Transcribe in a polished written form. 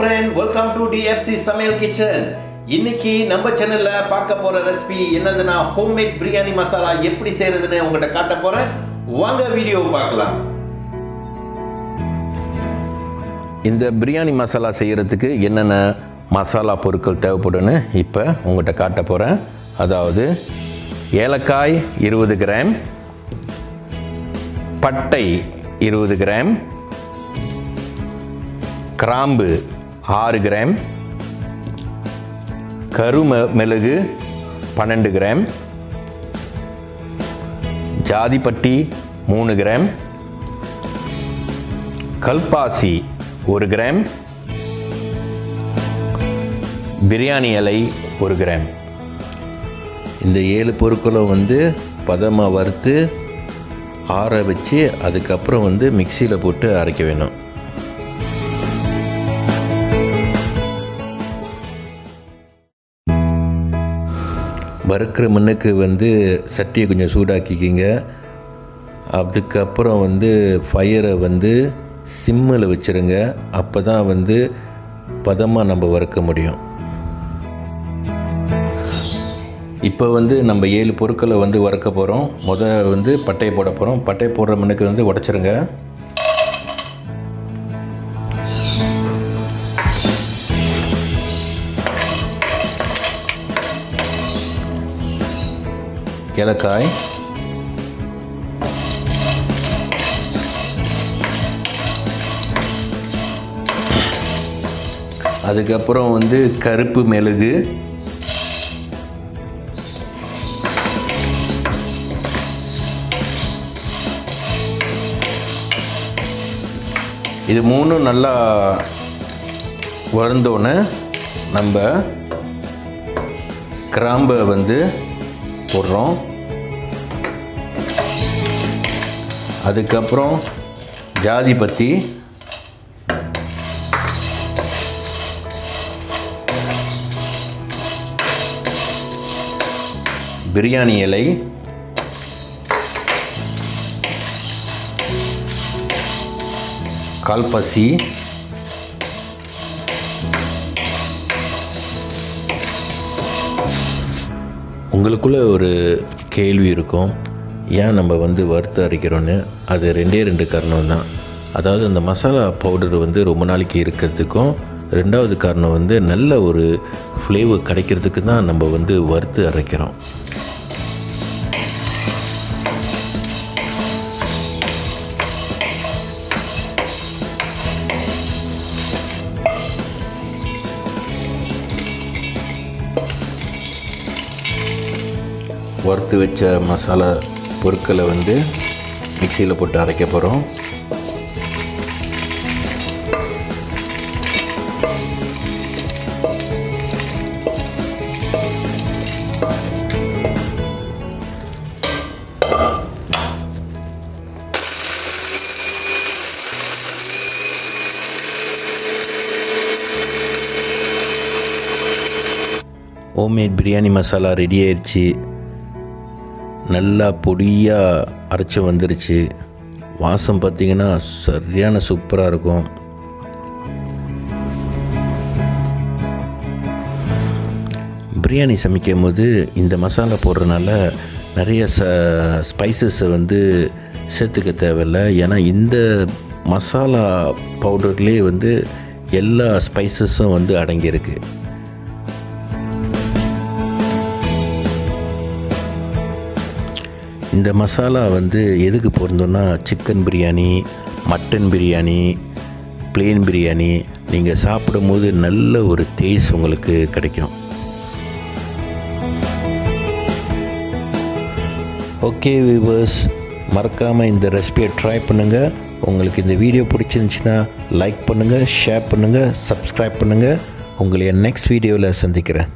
friend, welcome to DFC சமையல் kitchen. இன்னைக்கு நம்ம சேனல்ல பார்க்க போற ரெசிபி என்னதுன்னா ஹோம்மேட் பிரியாணி மசாலா எப்படி செய்யறதுன்னு உங்ககிட்ட காட்ட போறேன். வாங்க வீடியோ பார்க்கலாம். இந்த பிரியாணி மசாலா செய்யறதுக்கு என்னென்ன மசாலா பொருட்கள் தேவைப்படுன்னு இப்போ உங்ககிட்ட காட்ட போறேன். அதாவது ஏலக்காய் 20 கிராம், பட்டை 20 கிராம், கிராம்பு 6 கிராம், கருமிளகு 12 கிராம், ஜாதிப்பட்டி 3 கிராம், கல்பாசி 1 கிராம், பிரியாணி இலை 1 கிராம். இந்த 7 பொருட்களும் பதமாக வறுத்து ஆற வச்சு அதுக்கப்புறம் மிக்சியில் போட்டு அரைக்க வேணும். வறுக்கிற முன்னுக்கு சட்டியை கொஞ்சம் சூடாக்கிக்கிங்க. அதுக்கப்புறம் ஃபயரை சிம்மில் வச்சுருங்க. அப்போ தான் பதமாக நம்ம வறுக்க முடியும். இப்போ நம்ம 7 பொருட்களை வறுக்க போகிறோம். பட்டையை போட போகிறோம். பட்டை போடுற முன்னுக்கு உடைச்சிருங்க. ஏலக்காய், அதுக்கப்புறம் கருப்பு மிளகு, இது 3 நல்லா வறுந்தோன்னே நம்ம கிராம்பை போடுறோம். அதுக்கப்புறம் ஜாதிப்பத்தி, பிரியாணி இலை, கல்பாசி, உங்களுக்குள்ளே ஒரு கேள்வி இருக்கும், ஏன் நம்ம வறுத்து அரைக்கிறோன்னு. அது 2 காரணம் தான். அதாவது அந்த மசாலா பவுடர் ரொம்ப நாளைக்கு இருக்கிறதுக்கும், 2வது காரணம் நல்ல ஒரு ஃப்ளேவர் கிடைக்கிறதுக்கு தான் நம்ம வறுத்து அரைக்கிறோம். வறுத்து வச்ச மசாலா பொருட்களை மிக்சியில் போட்டு அரைக்க போகிறோம். ஹோம்மேட் பிரியாணி மசாலா ரெடி ஆயிடுச்சு. நல்லா பொடியாக அரைச்சி வந்துருச்சு. வாசம் பார்த்திங்கன்னா சரியான சூப்பராக இருக்கும். பிரியாணி சமைக்கும் போது இந்த மசாலா போடுறதுனால நிறைய ஸ்பைசஸை சேர்த்துக்க தேவையில்லை. ஏன்னா இந்த மசாலா பவுடர்லேயே எல்லா ஸ்பைசஸும் அடங்கியிருக்கு. இந்த மசாலா எதுக்கு பொருந்தோன்னா chicken biryani, mutton biryani, plain biryani நீங்கள் சாப்பிடும்போது நல்ல ஒரு டேஸ்ட் உங்களுக்கு கிடைக்கும். ஓகே வியூவர்ஸ், மறக்காமல் இந்த ரெசிபியை ட்ரை பண்ணுங்கள். உங்களுக்கு இந்த வீடியோ பிடிச்சிருந்துச்சுன்னா லைக் பண்ணுங்கள், ஷேர் பண்ணுங்கள், சப்ஸ்கிரைப் பண்ணுங்கள். உங்களை நெக்ஸ்ட் வீடியோவில் சந்திக்கிறேன்.